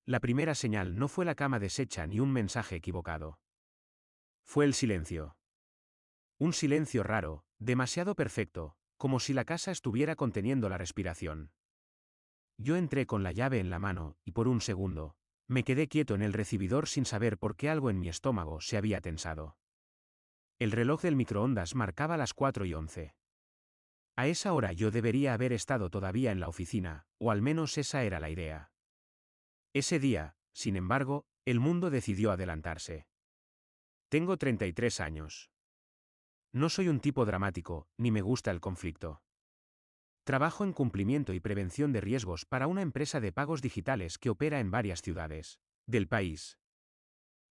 La primera señal no fue la cama deshecha ni un mensaje equivocado. Fue el silencio. Un silencio raro, demasiado perfecto, como si la casa estuviera conteniendo la respiración. Yo entré con la llave en la mano, y por un segundo, me quedé quieto en el recibidor sin saber por qué algo en mi estómago se había tensado. El reloj del microondas marcaba las 4:11. A esa hora yo debería haber estado todavía en la oficina, o al menos esa era la idea. Ese día, sin embargo, el mundo decidió adelantarse. Tengo 33 años. No soy un tipo dramático, ni me gusta el conflicto. Trabajo en cumplimiento y prevención de riesgos para una empresa de pagos digitales que opera en varias ciudades del país.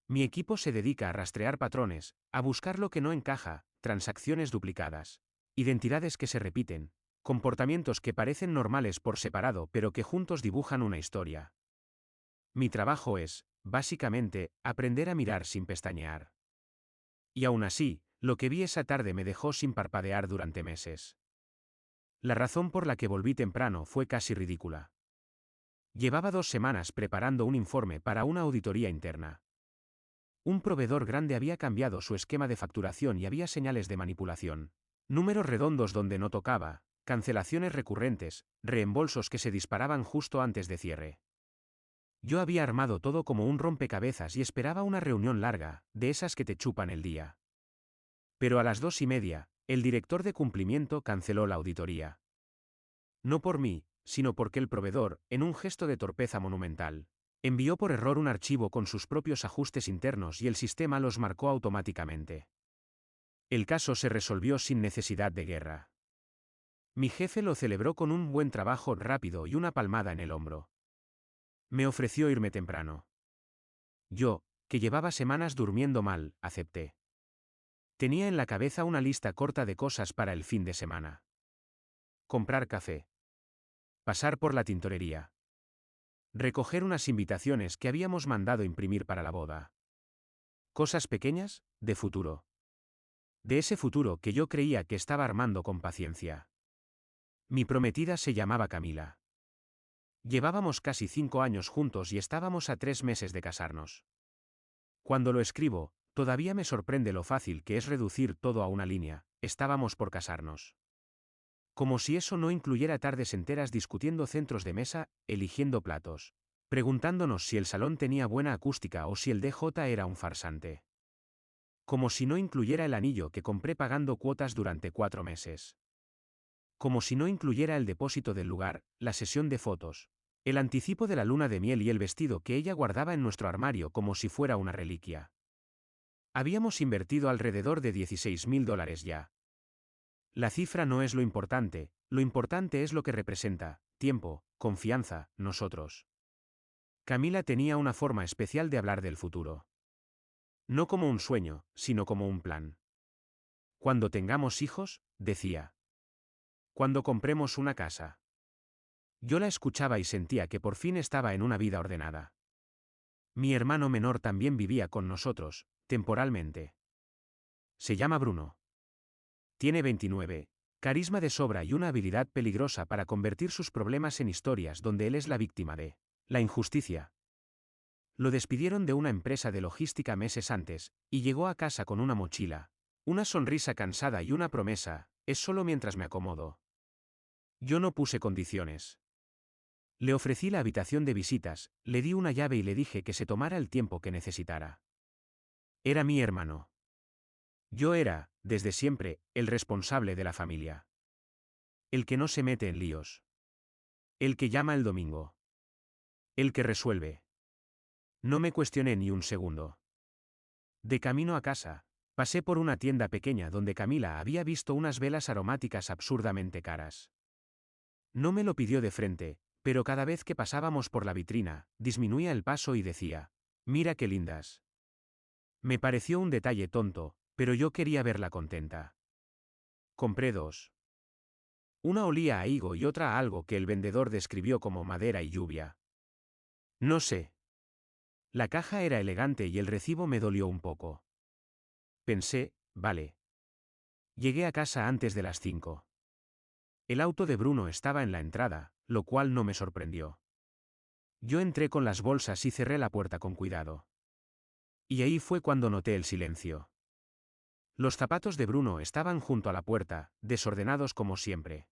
Mi equipo se dedica a rastrear patrones, a buscar lo que no encaja, transacciones duplicadas, identidades que se repiten, comportamientos que parecen normales por separado pero que juntos dibujan una historia. Mi trabajo es, básicamente, aprender a mirar sin pestañear. Y aún así, lo que vi esa tarde me dejó sin parpadear durante meses. La razón por la que volví temprano fue casi ridícula. Llevaba 2 semanas preparando un informe para una auditoría interna. Un proveedor grande había cambiado su esquema de facturación y había señales de manipulación. Números redondos donde no tocaba, cancelaciones recurrentes, reembolsos que se disparaban justo antes de cierre. Yo había armado todo como un rompecabezas y esperaba una reunión larga, de esas que te chupan el día. Pero a las 2:30, el director de cumplimiento canceló la auditoría. No por mí, sino porque el proveedor, en un gesto de torpeza monumental, envió por error un archivo con sus propios ajustes internos y el sistema los marcó automáticamente. El caso se resolvió sin necesidad de guerra. Mi jefe lo celebró con un buen trabajo rápido y una palmada en el hombro. Me ofreció irme temprano. Yo, que llevaba semanas durmiendo mal, acepté. Tenía en la cabeza una lista corta de cosas para el fin de semana. Comprar café. Pasar por la tintorería. Recoger unas invitaciones que habíamos mandado imprimir para la boda. Cosas pequeñas, de futuro. De ese futuro que yo creía que estaba armando con paciencia. Mi prometida se llamaba Camila. Llevábamos casi 5 años juntos y estábamos a 3 meses de casarnos. Cuando lo escribo, todavía me sorprende lo fácil que es reducir todo a una línea: estábamos por casarnos. Como si eso no incluyera tardes enteras discutiendo centros de mesa, eligiendo platos, preguntándonos si el salón tenía buena acústica o si el DJ era un farsante. Como si no incluyera el anillo que compré pagando cuotas durante 4 meses. Como si no incluyera el depósito del lugar, la sesión de fotos, el anticipo de la luna de miel y el vestido que ella guardaba en nuestro armario como si fuera una reliquia. Habíamos invertido alrededor de $16.000 ya. La cifra no es lo importante es lo que representa: tiempo, confianza, nosotros. Camila tenía una forma especial de hablar del futuro. No como un sueño, sino como un plan. Cuando tengamos hijos, decía. Cuando compremos una casa. Yo la escuchaba y sentía que por fin estaba en una vida ordenada. Mi hermano menor también vivía con nosotros, temporalmente. Se llama Bruno. Tiene 29, carisma de sobra y una habilidad peligrosa para convertir sus problemas en historias donde él es la víctima de la injusticia. Lo despidieron de una empresa de logística meses antes, y llegó a casa con una mochila, una sonrisa cansada y una promesa: es solo mientras me acomodo. Yo no puse condiciones. Le ofrecí la habitación de visitas, le di una llave y le dije que se tomara el tiempo que necesitara. Era mi hermano. Yo era, desde siempre, el responsable de la familia. El que no se mete en líos. El que llama el domingo. El que resuelve. No me cuestioné ni un segundo. De camino a casa, pasé por una tienda pequeña donde Camila había visto unas velas aromáticas absurdamente caras. No me lo pidió de frente, pero cada vez que pasábamos por la vitrina, disminuía el paso y decía: mira qué lindas. Me pareció un detalle tonto, pero yo quería verla contenta. Compré 2. Una olía a higo y otra a algo que el vendedor describió como madera y lluvia. No sé. La caja era elegante y el recibo me dolió un poco. Pensé: vale. Llegué a casa antes de las 5. El auto de Bruno estaba en la entrada, lo cual no me sorprendió. Yo entré con las bolsas y cerré la puerta con cuidado. Y ahí fue cuando noté el silencio. Los zapatos de Bruno estaban junto a la puerta, desordenados como siempre.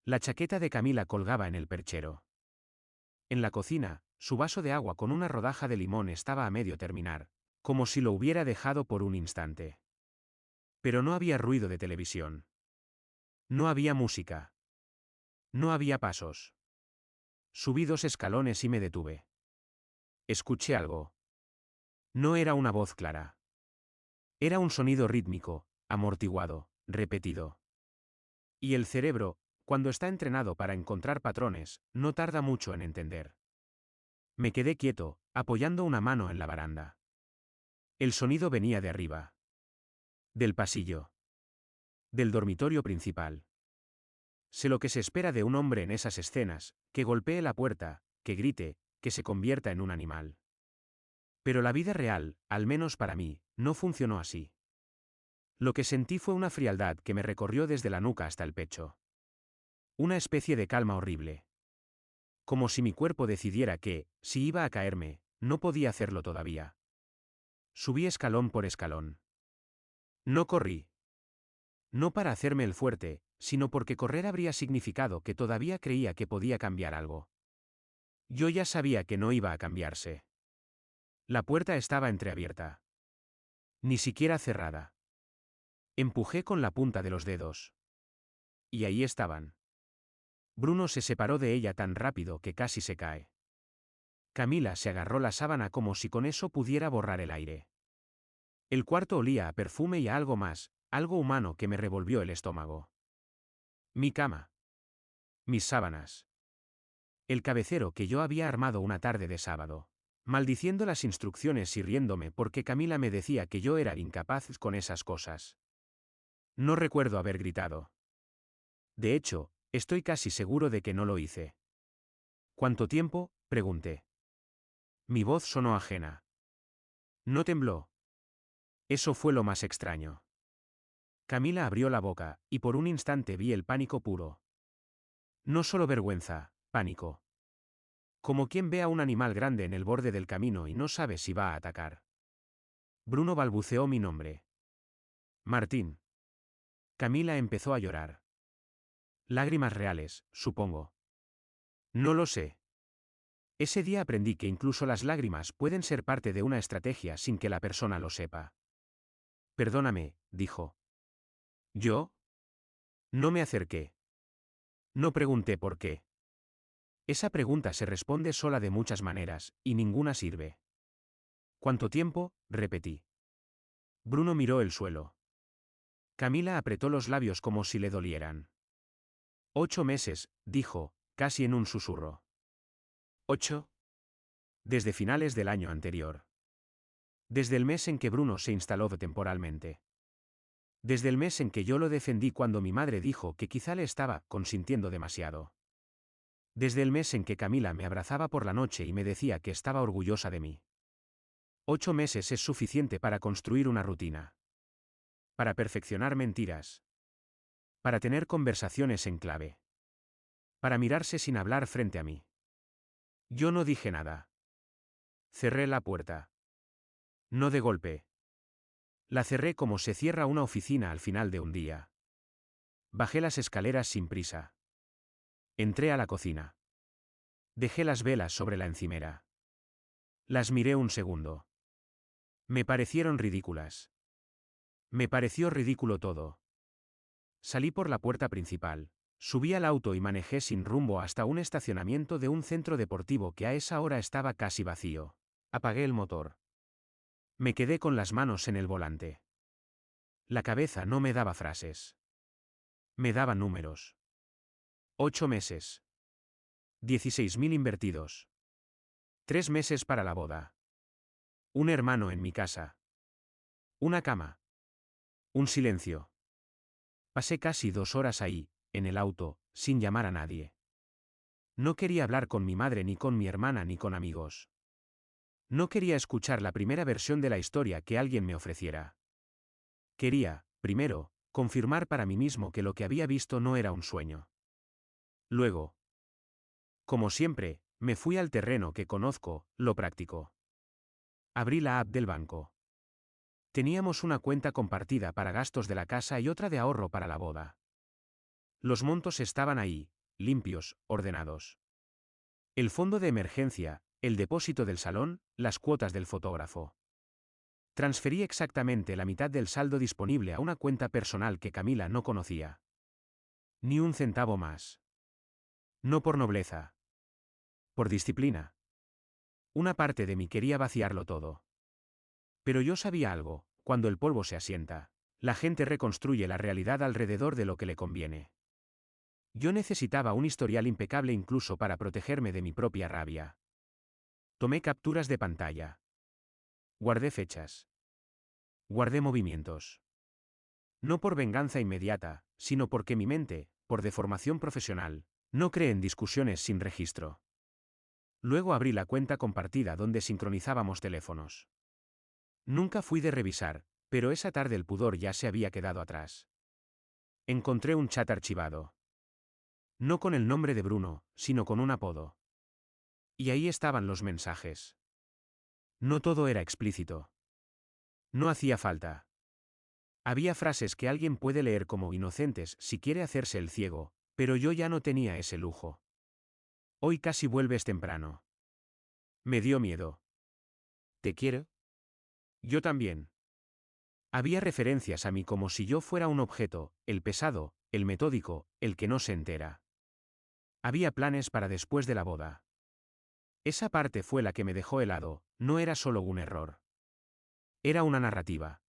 La chaqueta de Camila colgaba en el perchero. En la cocina, su vaso de agua con una rodaja de limón estaba a medio terminar, como si lo hubiera dejado por un instante. Pero no había ruido de televisión. No había música. No había pasos. Subí 2 escalones y me detuve. Escuché algo. No era una voz clara. Era un sonido rítmico, amortiguado, repetido. Y el cerebro, cuando está entrenado para encontrar patrones, no tarda mucho en entender. Me quedé quieto, apoyando una mano en la baranda. El sonido venía de arriba. Del pasillo. Del dormitorio principal. Sé lo que se espera de un hombre en esas escenas, que golpee la puerta, que grite, que se convierta en un animal. Pero la vida real, al menos para mí, no funcionó así. Lo que sentí fue una frialdad que me recorrió desde la nuca hasta el pecho. Una especie de calma horrible. Como si mi cuerpo decidiera que, si iba a caerme, no podía hacerlo todavía. Subí escalón por escalón. No corrí. No para hacerme el fuerte, sino porque correr habría significado que todavía creía que podía cambiar algo. Yo ya sabía que no iba a cambiarse. La puerta estaba entreabierta. Ni siquiera cerrada. Empujé con la punta de los dedos. Y ahí estaban. Bruno se separó de ella tan rápido que casi se cae. Camila se agarró la sábana como si con eso pudiera borrar el aire. El cuarto olía a perfume y a algo más, algo humano que me revolvió el estómago. Mi cama. Mis sábanas. El cabecero que yo había armado una tarde de sábado. Maldiciendo las instrucciones y riéndome porque Camila me decía que yo era incapaz con esas cosas. No recuerdo haber gritado. De hecho, estoy casi seguro de que no lo hice. ¿Cuánto tiempo?, pregunté. Mi voz sonó ajena. No tembló. Eso fue lo más extraño. Camila abrió la boca, y por un instante vi el pánico puro. No solo vergüenza, pánico. Como quien ve a un animal grande en el borde del camino y no sabe si va a atacar. Bruno balbuceó mi nombre. Martín. Camila empezó a llorar. Lágrimas reales, supongo. No lo sé. Ese día aprendí que incluso las lágrimas pueden ser parte de una estrategia sin que la persona lo sepa. Perdóname, dijo. ¿Yo? No me acerqué. No pregunté por qué. Esa pregunta se responde sola de muchas maneras, y ninguna sirve. ¿Cuánto tiempo?, repetí. Bruno miró el suelo. Camila apretó los labios como si le dolieran. 8 meses, dijo, casi en un susurro. ¿8? Desde finales del año anterior. Desde el mes en que Bruno se instaló temporalmente. Desde el mes en que yo lo defendí cuando mi madre dijo que quizá le estaba consintiendo demasiado. Desde el mes en que Camila me abrazaba por la noche y me decía que estaba orgullosa de mí. 8 meses es suficiente para construir una rutina. Para perfeccionar mentiras. Para tener conversaciones en clave. Para mirarse sin hablar frente a mí. Yo no dije nada. Cerré la puerta. No de golpe. La cerré como se cierra una oficina al final de un día. Bajé las escaleras sin prisa. Entré a la cocina. Dejé las velas sobre la encimera. Las miré un segundo. Me parecieron ridículas. Me pareció ridículo todo. Salí por la puerta principal, subí al auto y manejé sin rumbo hasta un estacionamiento de un centro deportivo que a esa hora estaba casi vacío. Apagué el motor. Me quedé con las manos en el volante. La cabeza no me daba frases. Me daba números. 8 meses. 16.000 invertidos. 3 meses para la boda. Un hermano en mi casa. Una cama. Un silencio. Pasé casi 2 horas ahí, en el auto, sin llamar a nadie. No quería hablar con mi madre ni con mi hermana ni con amigos. No quería escuchar la primera versión de la historia que alguien me ofreciera. Quería, primero, confirmar para mí mismo que lo que había visto no era un sueño. Luego, como siempre, Me fui al terreno que conozco, lo práctico. Abrí la app del banco. Teníamos una cuenta compartida para gastos de la casa y otra de ahorro para la boda. Los montos estaban ahí, limpios, ordenados. El fondo de emergencia, el depósito del salón, las cuotas del fotógrafo. Transferí exactamente la mitad del saldo disponible a una cuenta personal que Camila no conocía. Ni un centavo más. No por nobleza. Por disciplina. Una parte de mí quería vaciarlo todo. Pero yo sabía algo: cuando el polvo se asienta, la gente reconstruye la realidad alrededor de lo que le conviene. Yo necesitaba un historial impecable incluso para protegerme de mi propia rabia. Tomé capturas de pantalla. Guardé fechas. Guardé movimientos. No por venganza inmediata, sino porque mi mente, por deformación profesional, no cree en discusiones sin registro. Luego abrí la cuenta compartida donde sincronizábamos teléfonos. Nunca fui de revisar, pero esa tarde el pudor ya se había quedado atrás. Encontré un chat archivado. No con el nombre de Bruno, sino con un apodo. Y ahí estaban los mensajes. No todo era explícito. No hacía falta. Había frases que alguien puede leer como inocentes si quiere hacerse el ciego, pero yo ya no tenía ese lujo. Hoy casi vuelves temprano. Me dio miedo. ¿Te quiero? Yo también. Había referencias a mí como si yo fuera un objeto, el pesado, el metódico, el que no se entera. Había planes para después de la boda. Esa parte fue la que me dejó helado, no era solo un error. Era una narrativa.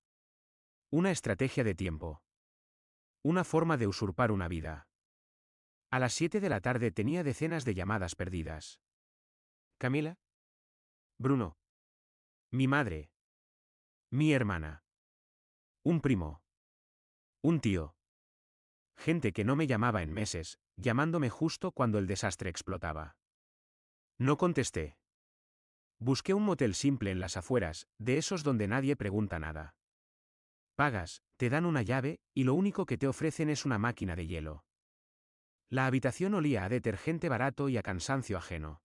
Una estrategia de tiempo. Una forma de usurpar una vida. A las 7 de la tarde tenía decenas de llamadas perdidas. ¿Camila? Bruno. Mi madre. Mi hermana. Un primo. Un tío. Gente que no me llamaba en meses, llamándome justo cuando el desastre explotaba. No contesté. Busqué un motel simple en las afueras, de esos donde nadie pregunta nada. Pagas, te dan una llave, y lo único que te ofrecen es una máquina de hielo. La habitación olía a detergente barato y a cansancio ajeno.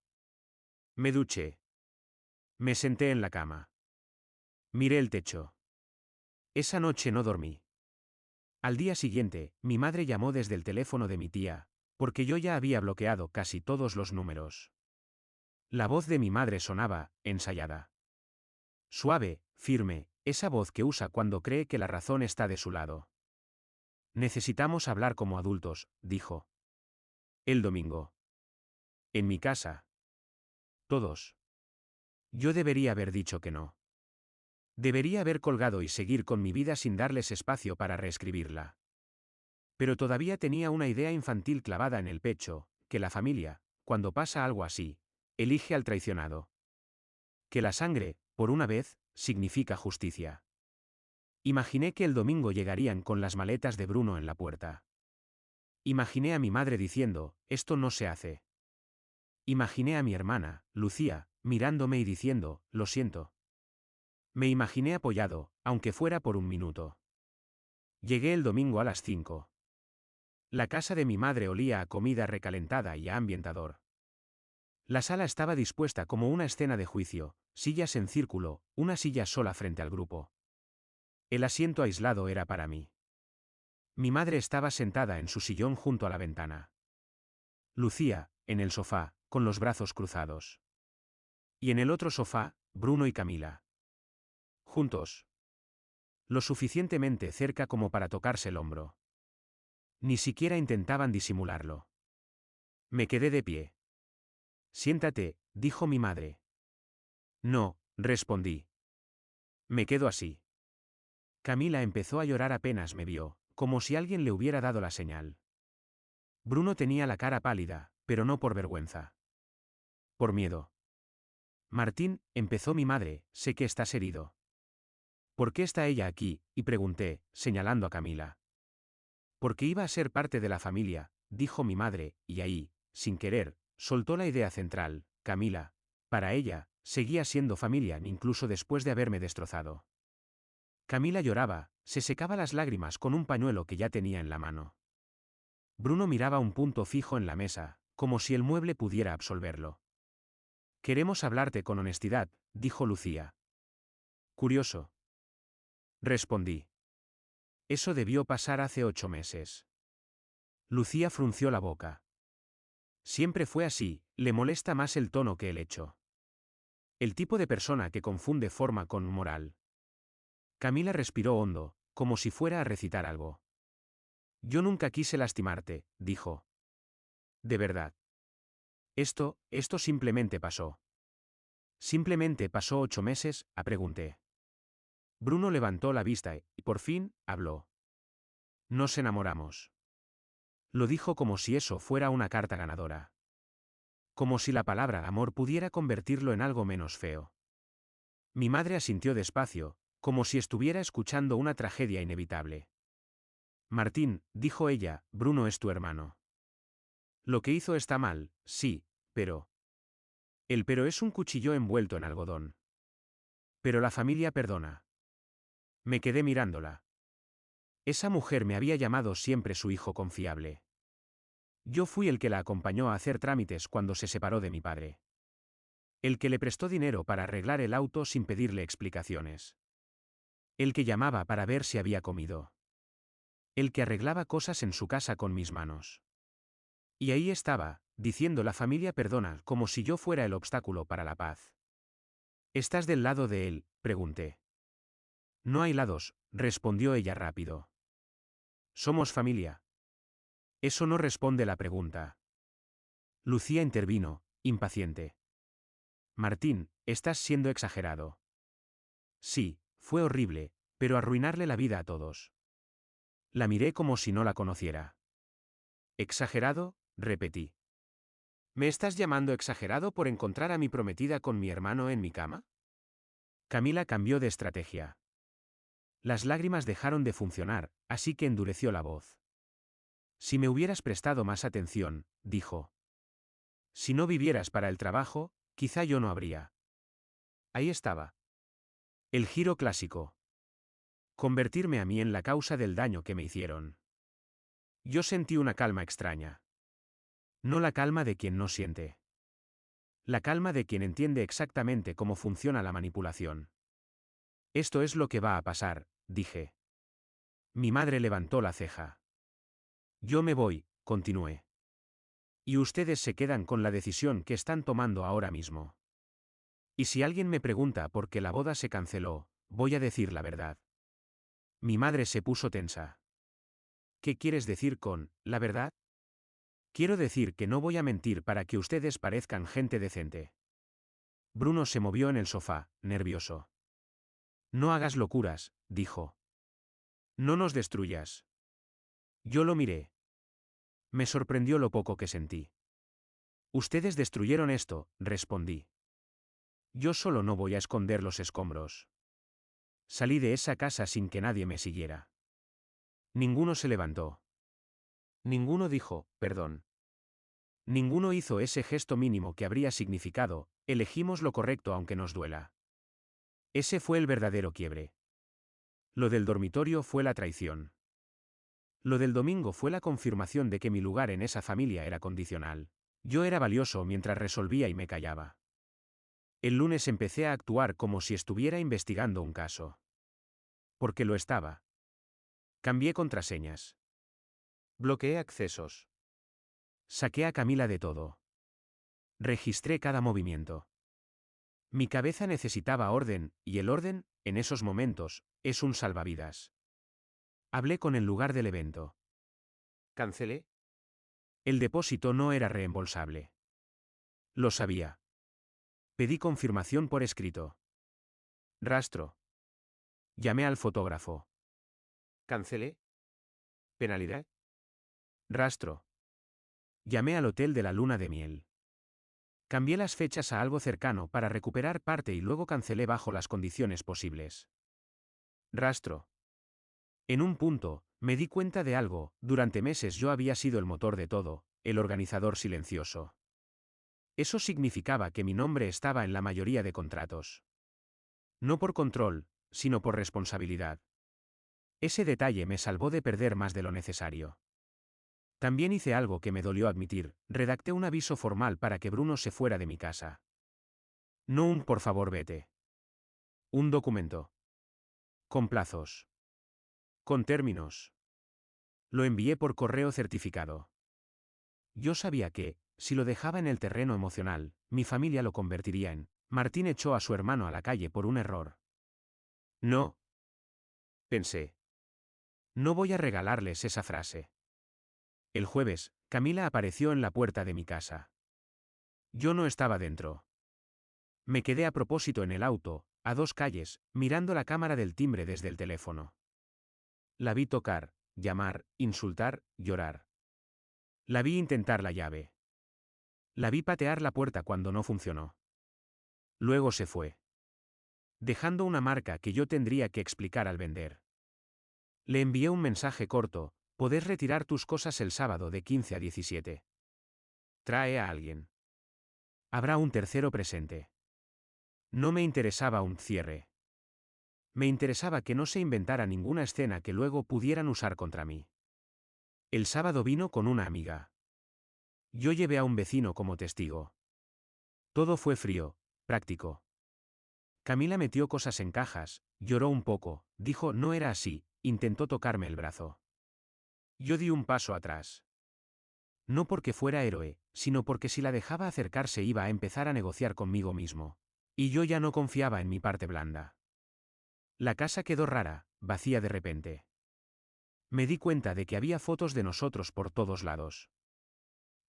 Me duché. Me senté en la cama. Miré el techo. Esa noche no dormí. Al día siguiente, mi madre llamó desde el teléfono de mi tía, porque yo ya había bloqueado casi todos los números. La voz de mi madre sonaba, ensayada. Suave, firme, esa voz que usa cuando cree que la razón está de su lado. Necesitamos hablar como adultos, dijo. El domingo. En mi casa. Todos. Yo debería haber dicho que no. Debería haber colgado y seguir con mi vida sin darles espacio para reescribirla. Pero todavía tenía una idea infantil clavada en el pecho, que la familia, cuando pasa algo así, elige al traicionado. Que la sangre, por una vez, significa justicia. Imaginé que el domingo llegarían con las maletas de Bruno en la puerta. Imaginé a mi madre diciendo, esto no se hace. Imaginé a mi hermana, Lucía, mirándome y diciendo, lo siento. Me imaginé apoyado, aunque fuera por un minuto. Llegué el domingo a las 5. La casa de mi madre olía a comida recalentada y a ambientador. La sala estaba dispuesta como una escena de juicio, sillas en círculo, una silla sola frente al grupo. El asiento aislado era para mí. Mi madre estaba sentada en su sillón junto a la ventana. Lucía, en el sofá, con los brazos cruzados. Y en el otro sofá, Bruno y Camila. Juntos. Lo suficientemente cerca como para tocarse el hombro. Ni siquiera intentaban disimularlo. Me quedé de pie. Siéntate, dijo mi madre. No, respondí. Me quedo así. Camila empezó a llorar apenas me vio, como si alguien le hubiera dado la señal. Bruno tenía la cara pálida, pero no por vergüenza. Por miedo. Martín, empezó mi madre, sé que estás herido. ¿Por qué está ella aquí?, y pregunté, señalando a Camila. Porque iba a ser parte de la familia, dijo mi madre, y ahí, sin querer, soltó la idea central, Camila. Para ella, seguía siendo familia incluso después de haberme destrozado. Camila lloraba, se secaba las lágrimas con un pañuelo que ya tenía en la mano. Bruno miraba un punto fijo en la mesa, como si el mueble pudiera absolverlo. Queremos hablarte con honestidad, dijo Lucía. Curioso. Respondí. Eso debió pasar hace 8 meses. Lucía frunció la boca. Siempre fue así, le molesta más el tono que el hecho. El tipo de persona que confunde forma con moral. Camila respiró hondo, como si fuera a recitar algo. Yo nunca quise lastimarte, dijo. De verdad. Esto simplemente pasó. Simplemente pasó 8 meses, pregunté. Bruno levantó la vista y, por fin, habló. Nos enamoramos. Lo dijo como si eso fuera una carta ganadora. Como si la palabra amor pudiera convertirlo en algo menos feo. Mi madre asintió despacio, como si estuviera escuchando una tragedia inevitable. Martín, dijo ella, Bruno es tu hermano. Lo que hizo está mal, sí, pero... El pero es un cuchillo envuelto en algodón. Pero la familia perdona. Me quedé mirándola. Esa mujer me había llamado siempre su hijo confiable. Yo fui el que la acompañó a hacer trámites cuando se separó de mi padre. El que le prestó dinero para arreglar el auto sin pedirle explicaciones. El que llamaba para ver si había comido. El que arreglaba cosas en su casa con mis manos. Y ahí estaba, diciendo la familia perdona, como si yo fuera el obstáculo para la paz. ¿Estás del lado de él?, pregunté. No hay lados, respondió ella rápido. Somos familia. Eso no responde la pregunta. Lucía intervino, impaciente. Martín, estás siendo exagerado. Sí, fue horrible, pero arruinarle la vida a todos. La miré como si no la conociera. ¿Exagerado?, repetí. ¿Me estás llamando exagerado por encontrar a mi prometida con mi hermano en mi cama? Camila cambió de estrategia. Las lágrimas dejaron de funcionar, así que endureció la voz. Si me hubieras prestado más atención, dijo. Si no vivieras para el trabajo, quizá yo no habría. Ahí estaba. El giro clásico. Convertirme a mí en la causa del daño que me hicieron. Yo sentí una calma extraña. No la calma de quien no siente. La calma de quien entiende exactamente cómo funciona la manipulación. Esto es lo que va a pasar, dije. Mi madre levantó la ceja. Yo me voy, continué. Y ustedes se quedan con la decisión que están tomando ahora mismo. Y si alguien me pregunta por qué la boda se canceló, voy a decir la verdad. Mi madre se puso tensa. ¿Qué quieres decir con la verdad? Quiero decir que no voy a mentir para que ustedes parezcan gente decente. Bruno se movió en el sofá, nervioso. No hagas locuras, dijo. No nos destruyas. Yo lo miré. Me sorprendió lo poco que sentí. Ustedes destruyeron esto, respondí. Yo solo no voy a esconder los escombros. Salí de esa casa sin que nadie me siguiera. Ninguno se levantó. Ninguno dijo, perdón. Ninguno hizo ese gesto mínimo que habría significado, elegimos lo correcto aunque nos duela. Ese fue el verdadero quiebre. Lo del dormitorio fue la traición. Lo del domingo fue la confirmación de que mi lugar en esa familia era condicional. Yo era valioso mientras resolvía y me callaba. El lunes empecé a actuar como si estuviera investigando un caso. Porque lo estaba. Cambié contraseñas. Bloqueé accesos. Saqué a Camila de todo. Registré cada movimiento. Mi cabeza necesitaba orden, y el orden, en esos momentos, es un salvavidas. Hablé con el lugar del evento. ¿Cancelé? El depósito no era reembolsable. Lo sabía. Pedí confirmación por escrito. Rastro. Llamé al fotógrafo. ¿Cancelé? ¿Penalidad? Rastro. Llamé al hotel de la luna de miel. Cambié las fechas a algo cercano para recuperar parte y luego cancelé bajo las condiciones posibles. Rastro. En un punto, me di cuenta de algo, durante meses yo había sido el motor de todo, el organizador silencioso. Eso significaba que mi nombre estaba en la mayoría de contratos. No por control, sino por responsabilidad. Ese detalle me salvó de perder más de lo necesario. También hice algo que me dolió admitir, redacté un aviso formal para que Bruno se fuera de mi casa. No un por favor vete. Un documento. Con plazos. Con términos. Lo envié por correo certificado. Yo sabía que, si lo dejaba en el terreno emocional, mi familia lo convertiría en, Martín echó a su hermano a la calle por un error. No, pensé. No voy a regalarles esa frase. El jueves, Camila apareció en la puerta de mi casa. Yo no estaba dentro. Me quedé a propósito en el auto, a 2 calles, mirando la cámara del timbre desde el teléfono. La vi tocar, llamar, insultar, llorar. La vi intentar la llave. La vi patear la puerta cuando no funcionó. Luego se fue, dejando una marca que yo tendría que explicar al vender. Le envié un mensaje corto: podés retirar tus cosas el sábado de 15 a 17. Trae a alguien. Habrá un tercero presente. No me interesaba un cierre. Me interesaba que no se inventara ninguna escena que luego pudieran usar contra mí. El sábado vino con una amiga. Yo llevé a un vecino como testigo. Todo fue frío, práctico. Camila metió cosas en cajas, lloró un poco, dijo no era así, intentó tocarme el brazo. Yo di un paso atrás. No porque fuera héroe, sino porque si la dejaba acercarse iba a empezar a negociar conmigo mismo. Y yo ya no confiaba en mi parte blanda. La casa quedó rara, vacía de repente. Me di cuenta de que había fotos de nosotros por todos lados.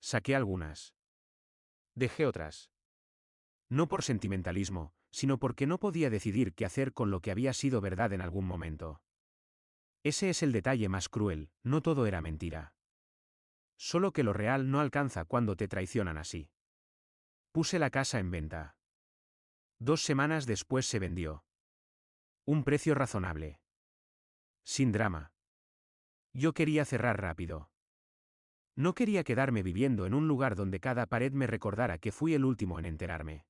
Saqué algunas. Dejé otras. No por sentimentalismo, sino porque no podía decidir qué hacer con lo que había sido verdad en algún momento. Ese es el detalle más cruel, no todo era mentira. Solo que lo real no alcanza cuando te traicionan así. Puse la casa en venta. 2 semanas después se vendió. Un precio razonable. Sin drama. Yo quería cerrar rápido. No quería quedarme viviendo en un lugar donde cada pared me recordara que fui el último en enterarme.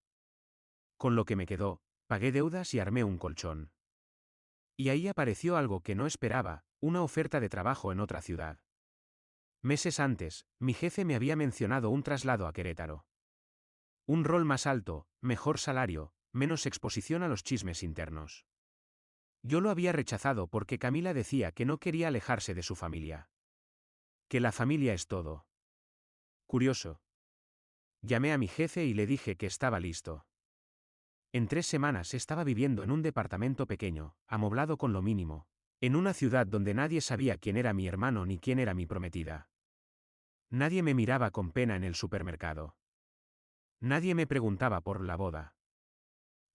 Con lo que me quedó, pagué deudas y armé un colchón. Y ahí apareció algo que no esperaba, una oferta de trabajo en otra ciudad. Meses antes, mi jefe me había mencionado un traslado a Querétaro. Un rol más alto, mejor salario, menos exposición a los chismes internos. Yo lo había rechazado porque Camila decía que no quería alejarse de su familia. Que la familia es todo. Curioso. Llamé a mi jefe y le dije que estaba listo. En 3 semanas estaba viviendo en un departamento pequeño, amoblado con lo mínimo, en una ciudad donde nadie sabía quién era mi hermano ni quién era mi prometida. Nadie me miraba con pena en el supermercado. Nadie me preguntaba por la boda.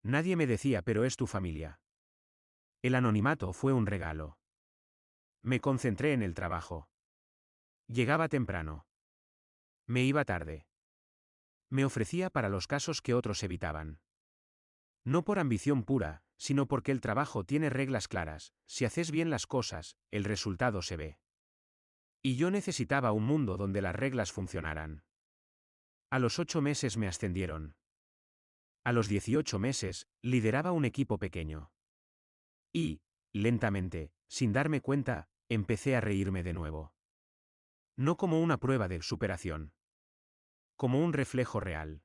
Nadie me decía pero es tu familia. El anonimato fue un regalo. Me concentré en el trabajo. Llegaba temprano. Me iba tarde. Me ofrecía para los casos que otros evitaban. No por ambición pura, sino porque el trabajo tiene reglas claras: si haces bien las cosas, el resultado se ve. Y yo necesitaba un mundo donde las reglas funcionaran. A los 8 meses me ascendieron. A los 18 meses, lideraba un equipo pequeño. Y, lentamente, sin darme cuenta, empecé a reírme de nuevo. No como una prueba de superación. Como un reflejo real.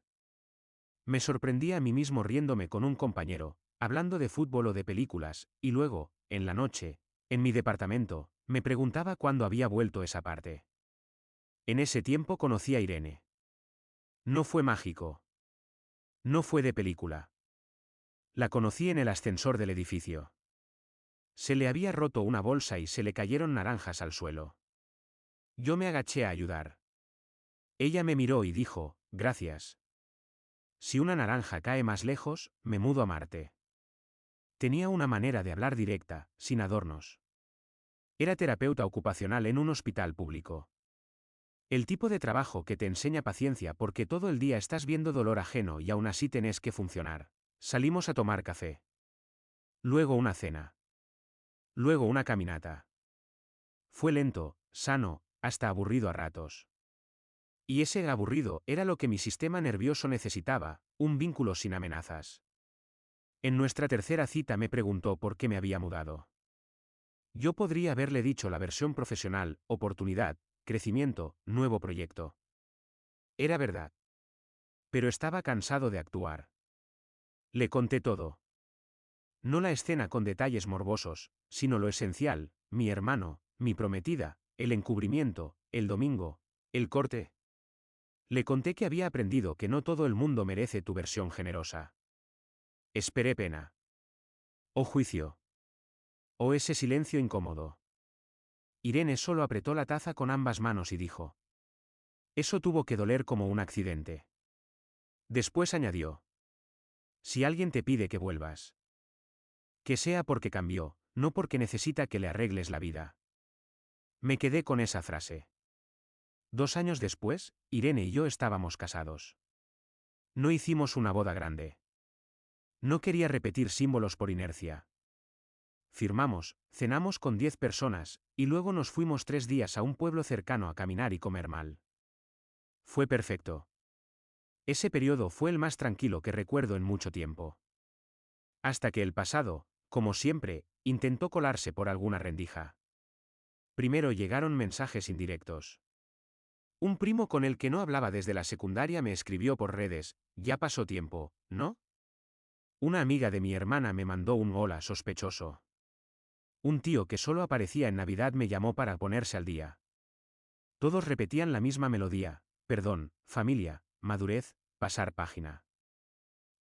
Me sorprendía a mí mismo riéndome con un compañero, hablando de fútbol o de películas, y luego, en la noche, en mi departamento, me preguntaba cuándo había vuelto esa parte. En ese tiempo conocí a Irene. No fue mágico. No fue de película. La conocí en el ascensor del edificio. Se le había roto una bolsa y se le cayeron naranjas al suelo. Yo me agaché a ayudar. Ella me miró y dijo, gracias. Si una naranja cae más lejos, me mudo a Marte. Tenía una manera de hablar directa, sin adornos. Era terapeuta ocupacional en un hospital público. El tipo de trabajo que te enseña paciencia porque todo el día estás viendo dolor ajeno y aún así tenés que funcionar. Salimos a tomar café. Luego una cena. Luego una caminata. Fue lento, sano, hasta aburrido a ratos. Y ese aburrido era lo que mi sistema nervioso necesitaba, un vínculo sin amenazas. En nuestra tercera cita me preguntó por qué me había mudado. Yo podría haberle dicho la versión profesional: oportunidad, crecimiento, nuevo proyecto. Era verdad. Pero estaba cansado de actuar. Le conté todo. No la escena con detalles morbosos, sino lo esencial, mi hermano, mi prometida, el encubrimiento, el domingo, el corte. Le conté que había aprendido que no todo el mundo merece tu versión generosa. Esperé pena. O juicio. O ese silencio incómodo. Irene solo apretó la taza con ambas manos y dijo: Eso tuvo que doler como un accidente. Después añadió: Si alguien te pide que vuelvas, que sea porque cambió, no porque necesita que le arregles la vida. Me quedé con esa frase. 2 años después, Irene y yo estábamos casados. No hicimos una boda grande. No quería repetir símbolos por inercia. Firmamos, cenamos con 10 personas, y luego nos fuimos 3 días a un pueblo cercano a caminar y comer mal. Fue perfecto. Ese periodo fue el más tranquilo que recuerdo en mucho tiempo. Hasta que el pasado, como siempre, intentó colarse por alguna rendija. Primero llegaron mensajes indirectos. Un primo con el que no hablaba desde la secundaria me escribió por redes: ya pasó tiempo, ¿no? Una amiga de mi hermana me mandó un hola sospechoso. Un tío que solo aparecía en Navidad me llamó para ponerse al día. Todos repetían la misma melodía: perdón, familia, madurez, pasar página.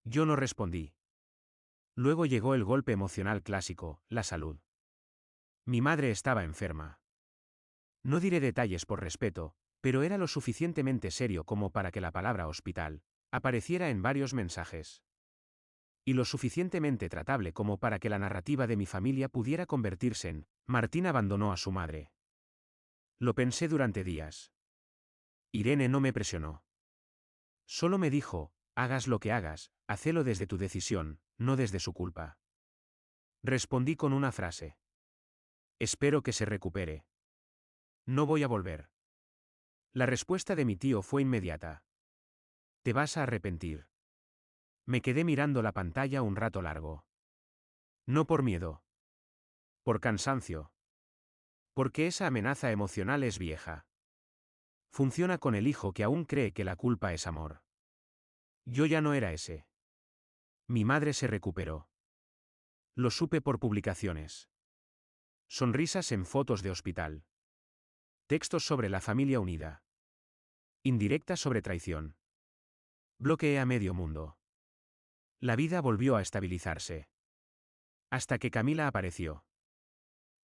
Yo no respondí. Luego llegó el golpe emocional clásico: la salud. Mi madre estaba enferma. No diré detalles por respeto, pero era lo suficientemente serio como para que la palabra hospital apareciera en varios mensajes. Y lo suficientemente tratable como para que la narrativa de mi familia pudiera convertirse en: Martín abandonó a su madre. Lo pensé durante días. Irene no me presionó. Solo me dijo: hagas lo que hagas, hacelo desde tu decisión, no desde su culpa. Respondí con una frase: espero que se recupere. No voy a volver. La respuesta de mi tío fue inmediata: te vas a arrepentir. Me quedé mirando la pantalla un rato largo. No por miedo. Por cansancio. Porque esa amenaza emocional es vieja. Funciona con el hijo que aún cree que la culpa es amor. Yo ya no era ese. Mi madre se recuperó. Lo supe por publicaciones. Sonrisas en fotos de hospital. Textos sobre la familia unida. Indirectas sobre traición. Bloqueé a medio mundo. La vida volvió a estabilizarse. Hasta que Camila apareció.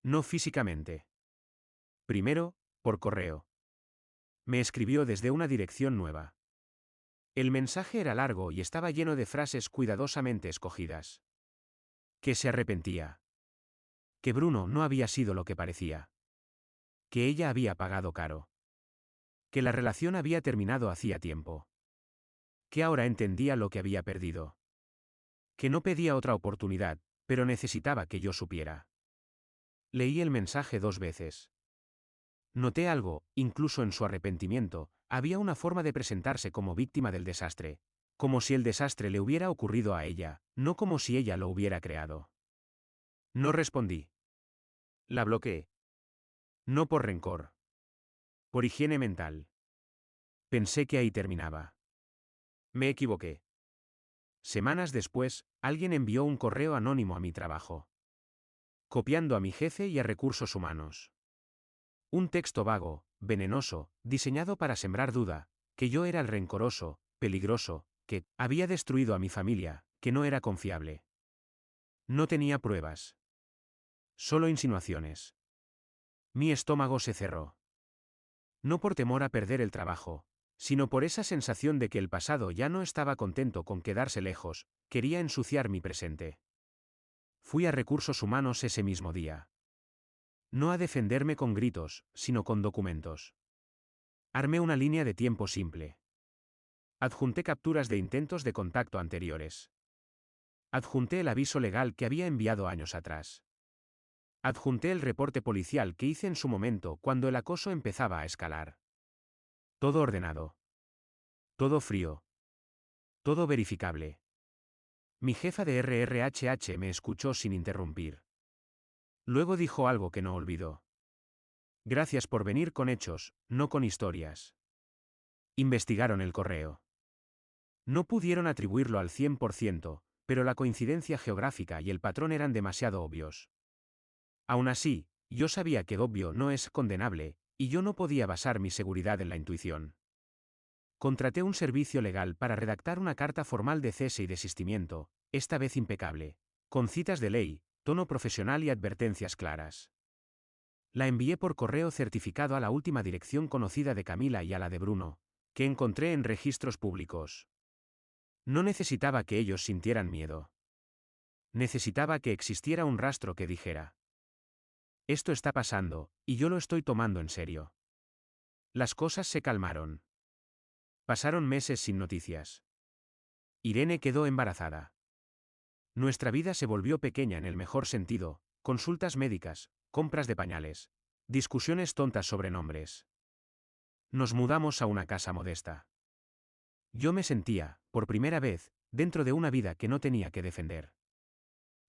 No físicamente. Primero, por correo. Me escribió desde una dirección nueva. El mensaje era largo y estaba lleno de frases cuidadosamente escogidas. Que se arrepentía. Que Bruno no había sido lo que parecía. Que ella había pagado caro. Que la relación había terminado hacía tiempo. Que ahora entendía lo que había perdido. Que no pedía otra oportunidad, pero necesitaba que yo supiera. Leí el mensaje 2 veces. Noté algo: incluso en su arrepentimiento, había una forma de presentarse como víctima del desastre. Como si el desastre le hubiera ocurrido a ella, no como si ella lo hubiera creado. No respondí. La bloqueé. No por rencor. Por higiene mental. Pensé que ahí terminaba. Me equivoqué. Semanas después, alguien envió un correo anónimo a mi trabajo, copiando a mi jefe y a recursos humanos. Un texto vago, venenoso, diseñado para sembrar duda: que yo era el rencoroso, peligroso, que había destruido a mi familia, que no era confiable. No tenía pruebas. Solo insinuaciones. Mi estómago se cerró. No por temor a perder el trabajo, sino por esa sensación de que el pasado ya no estaba contento con quedarse lejos, quería ensuciar mi presente. Fui a recursos humanos ese mismo día. No a defenderme con gritos, sino con documentos. Armé una línea de tiempo simple. Adjunté capturas de intentos de contacto anteriores. Adjunté el aviso legal que había enviado años atrás. Adjunté el reporte policial que hice en su momento cuando el acoso empezaba a escalar. Todo ordenado. Todo frío. Todo verificable. Mi jefa de RRHH me escuchó sin interrumpir. Luego dijo algo que no olvidó. Gracias por venir con hechos, no con historias. Investigaron el correo. No pudieron atribuirlo al 100%, pero la coincidencia geográfica y el patrón eran demasiado obvios. Aún así, yo sabía que obvio no es condenable, y yo no podía basar mi seguridad en la intuición. Contraté un servicio legal para redactar una carta formal de cese y desistimiento, esta vez impecable, con citas de ley, tono profesional y advertencias claras. La envié por correo certificado a la última dirección conocida de Camila y a la de Bruno, que encontré en registros públicos. No necesitaba que ellos sintieran miedo. Necesitaba que existiera un rastro que dijera: esto está pasando, y yo lo estoy tomando en serio. Las cosas se calmaron. Pasaron meses sin noticias. Irene quedó embarazada. Nuestra vida se volvió pequeña en el mejor sentido: consultas médicas, compras de pañales, discusiones tontas sobre nombres. Nos mudamos a una casa modesta. Yo me sentía, por primera vez, dentro de una vida que no tenía que defender.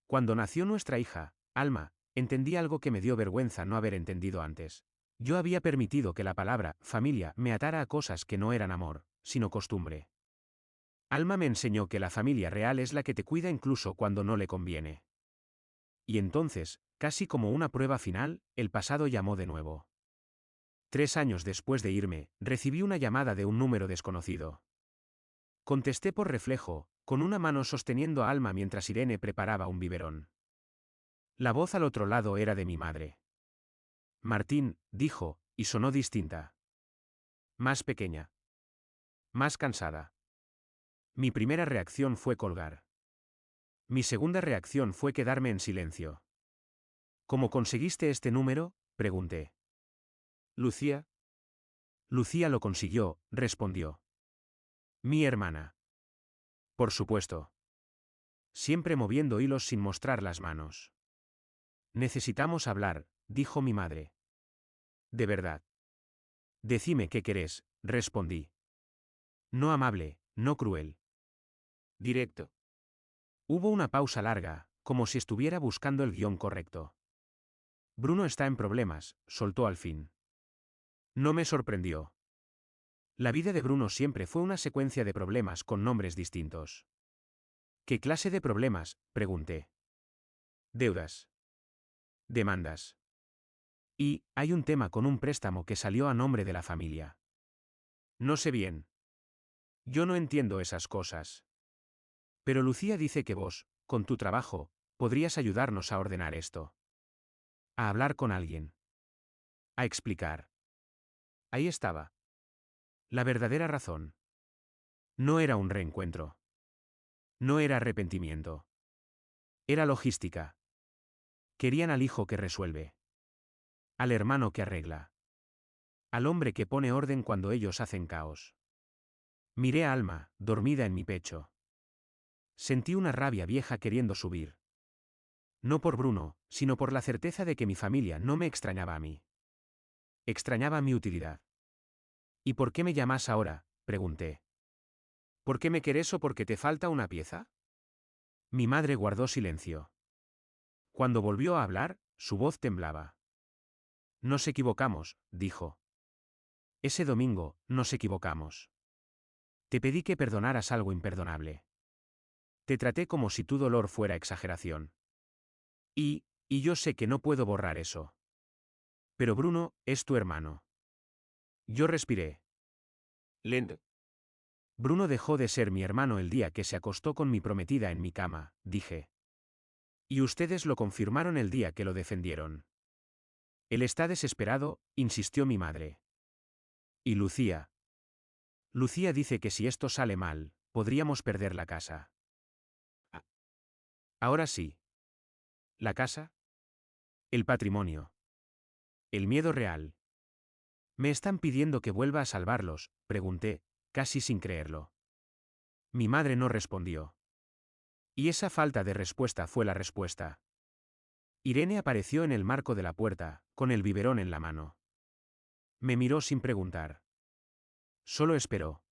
Cuando nació nuestra hija, Alma, entendí algo que me dio vergüenza no haber entendido antes. Yo había permitido que la palabra familia me atara a cosas que no eran amor, sino costumbre. Alma me enseñó que la familia real es la que te cuida incluso cuando no le conviene. Y entonces, casi como una prueba final, el pasado llamó de nuevo. 3 años después de irme, recibí una llamada de un número desconocido. Contesté por reflejo, con una mano sosteniendo a Alma mientras Irene preparaba un biberón. La voz al otro lado era de mi madre. Martín, dijo, y sonó distinta. Más pequeña. Más cansada. Mi primera reacción fue colgar. Mi segunda reacción fue quedarme en silencio. ¿Cómo conseguiste este número?, pregunté. Lucía. Lucía lo consiguió, respondió. Mi hermana. Por supuesto. Siempre moviendo hilos sin mostrar las manos. Necesitamos hablar, dijo mi madre. De verdad. Decime qué querés, respondí. No amable, no cruel. Directo. Hubo una pausa larga, como si estuviera buscando el guión correcto. Bruno está en problemas, soltó al fin. No me sorprendió. La vida de Bruno siempre fue una secuencia de problemas con nombres distintos. ¿Qué clase de problemas?, pregunté. Deudas. Demandas. Y, hay un tema con un préstamo que salió a nombre de la familia. No sé bien. Yo no entiendo esas cosas. Pero Lucía dice que vos, con tu trabajo, podrías ayudarnos a ordenar esto. A hablar con alguien. A explicar. Ahí estaba. La verdadera razón. No era un reencuentro. No era arrepentimiento. Era logística. Querían al hijo que resuelve. Al hermano que arregla. Al hombre que pone orden cuando ellos hacen caos. Miré a Alma, dormida en mi pecho. Sentí una rabia vieja queriendo subir. No por Bruno, sino por la certeza de que mi familia no me extrañaba a mí. Extrañaba mi utilidad. ¿Y por qué me llamas ahora?, pregunté. ¿Por qué me querés o porque te falta una pieza? Mi madre guardó silencio. Cuando volvió a hablar, su voz temblaba. Nos equivocamos, dijo. Ese domingo, nos equivocamos. Te pedí que perdonaras algo imperdonable. Te traté como si tu dolor fuera exageración. Y yo sé que no puedo borrar eso. Pero Bruno, es tu hermano. Yo respiré. Lento. Bruno dejó de ser mi hermano el día que se acostó con mi prometida en mi cama, dije. Y ustedes lo confirmaron el día que lo defendieron. Él está desesperado, insistió mi madre. ¿Y Lucía? Lucía dice que si esto sale mal, podríamos perder la casa. Ahora sí. ¿La casa? El patrimonio. El miedo real. ¿Me están pidiendo que vuelva a salvarlos?, pregunté, casi sin creerlo. Mi madre no respondió. Y esa falta de respuesta fue la respuesta. Irene apareció en el marco de la puerta, con el biberón en la mano. Me miró sin preguntar. Solo esperó.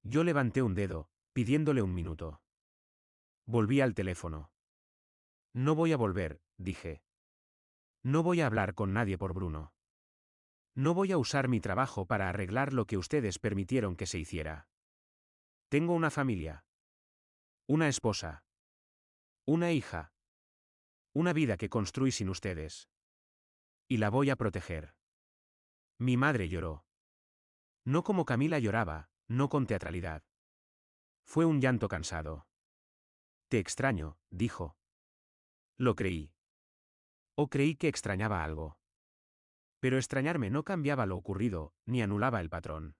Yo levanté un dedo, pidiéndole un minuto. Volví al teléfono. No voy a volver, dije. No voy a hablar con nadie por Bruno. No voy a usar mi trabajo para arreglar lo que ustedes permitieron que se hiciera. Tengo una familia. Una esposa, Una hija. Una vida que construí sin ustedes. Y la voy a proteger. Mi madre lloró. No como Camila lloraba, no con teatralidad. Fue un llanto cansado. Te extraño, dijo. Lo creí. O creí que extrañaba algo. Pero extrañarme no cambiaba lo ocurrido, ni anulaba el patrón.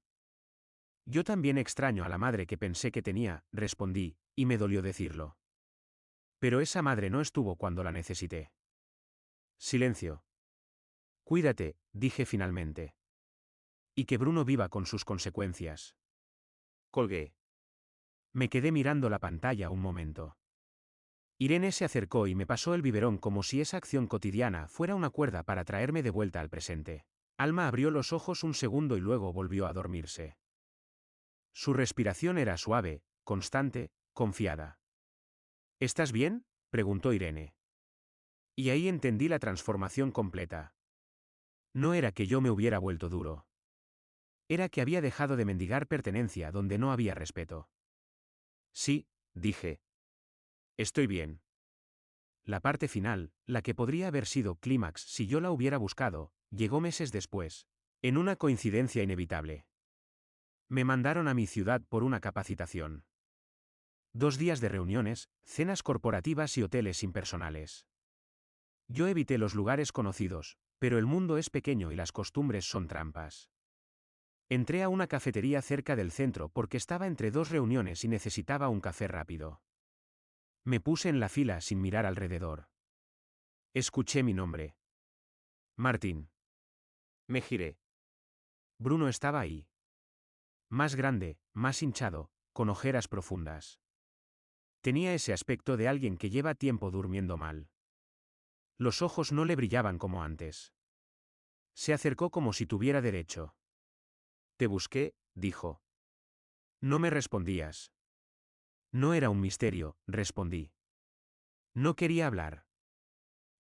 Yo también extraño a la madre que pensé que tenía, respondí, y me dolió decirlo. Pero esa madre no estuvo cuando la necesité. Silencio. Cuídate, dije finalmente. Y que Bruno viva con sus consecuencias. Colgué. Me quedé mirando la pantalla un momento. Irene se acercó y me pasó el biberón como si esa acción cotidiana fuera una cuerda para traerme de vuelta al presente. Alma abrió los ojos un segundo y luego volvió a dormirse. Su respiración era suave, constante, confiada. ¿Estás bien?, preguntó Irene. Y ahí entendí la transformación completa. No era que yo me hubiera vuelto duro. Era que había dejado de mendigar pertenencia donde no había respeto. Sí, dije. Estoy bien. La parte final, la que podría haber sido clímax si yo la hubiera buscado, llegó meses después, en una coincidencia inevitable. Me mandaron a mi ciudad por una capacitación. 2 días de reuniones, cenas corporativas y hoteles impersonales. Yo evité los lugares conocidos, pero el mundo es pequeño y las costumbres son trampas. Entré a una cafetería cerca del centro porque estaba entre 2 reuniones y necesitaba un café rápido. Me puse en la fila sin mirar alrededor. Escuché mi nombre. Martín. Me giré. Bruno estaba ahí. Más grande, más hinchado, con ojeras profundas. Tenía ese aspecto de alguien que lleva tiempo durmiendo mal. Los ojos no le brillaban como antes. Se acercó como si tuviera derecho. Te busqué, dijo. No me respondías. No era un misterio, respondí. No quería hablar.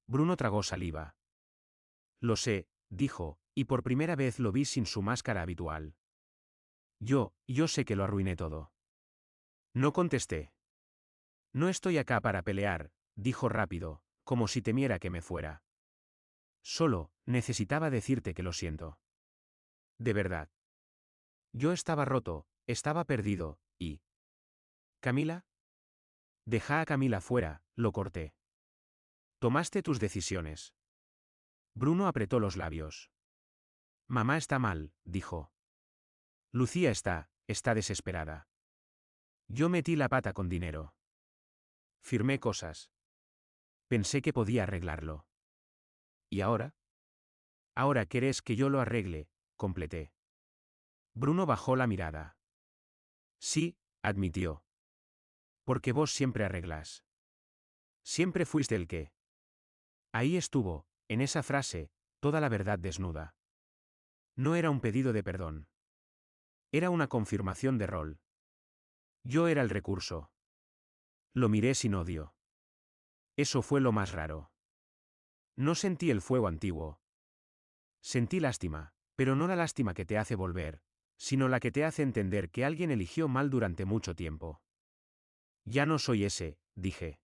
Bruno tragó saliva. Lo sé, dijo, y por primera vez lo vi sin su máscara habitual. Yo sé que lo arruiné todo. No contesté. No estoy acá para pelear, dijo rápido, como si temiera que me fuera. Solo, necesitaba decirte que lo siento. De verdad. Yo estaba roto, estaba perdido, y... ¿Camila? Deja a Camila fuera, lo corté. Tomaste tus decisiones. Bruno apretó los labios. Mamá está mal, dijo. Lucía está desesperada. Yo metí la pata con dinero. Firmé cosas. Pensé que podía arreglarlo. ¿Y ahora? Ahora querés que yo lo arregle, completé. Bruno bajó la mirada. Sí, admitió. Porque vos siempre arreglas. Siempre fuiste el que. Ahí estuvo, en esa frase, toda la verdad desnuda. No era un pedido de perdón. Era una confirmación de rol. Yo era el recurso. Lo miré sin odio. Eso fue lo más raro. No sentí el fuego antiguo. Sentí lástima, pero no la lástima que te hace volver, sino la que te hace entender que alguien eligió mal durante mucho tiempo. Ya no soy ese, dije.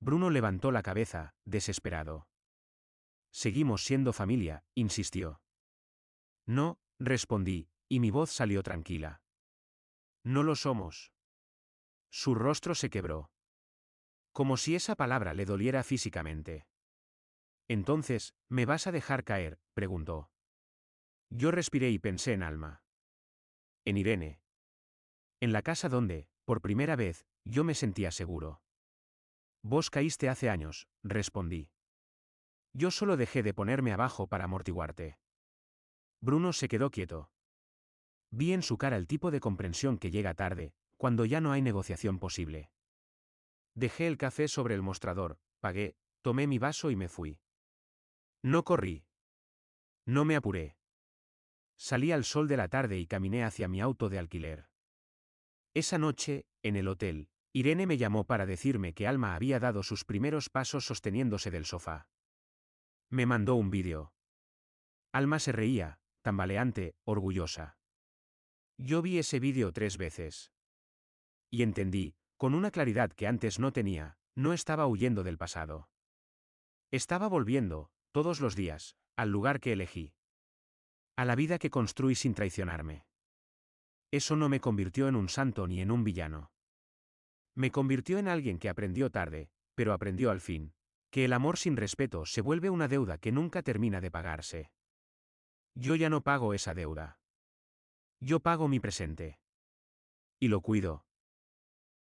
Bruno levantó la cabeza, desesperado. Seguimos siendo familia, insistió. No, respondí, y mi voz salió tranquila. No lo somos. Su rostro se quebró. Como si esa palabra le doliera físicamente. Entonces, ¿me vas a dejar caer?, preguntó. Yo respiré y pensé en Alma. En Irene. En la casa donde, por primera vez, yo me sentía seguro. Vos caíste hace años, respondí. Yo solo dejé de ponerme abajo para amortiguarte. Bruno se quedó quieto. Vi en su cara el tipo de comprensión que llega tarde, cuando ya no hay negociación posible. Dejé el café sobre el mostrador, pagué, tomé mi vaso y me fui. No corrí. No me apuré. Salí al sol de la tarde y caminé hacia mi auto de alquiler. Esa noche, en el hotel, Irene me llamó para decirme que Alma había dado sus primeros pasos sosteniéndose del sofá. Me mandó un vídeo. Alma se reía, tambaleante, orgullosa. Yo vi ese vídeo 3 veces. Y entendí, con una claridad que antes no tenía, No estaba huyendo del pasado. Estaba volviendo, todos los días, al lugar que elegí. A la vida que construí sin traicionarme. Eso no me convirtió en un santo ni en un villano. Me convirtió en alguien que aprendió tarde, pero aprendió al fin, que el amor sin respeto se vuelve una deuda que nunca termina de pagarse. Yo ya no pago esa deuda. Yo pago mi presente. Y lo cuido,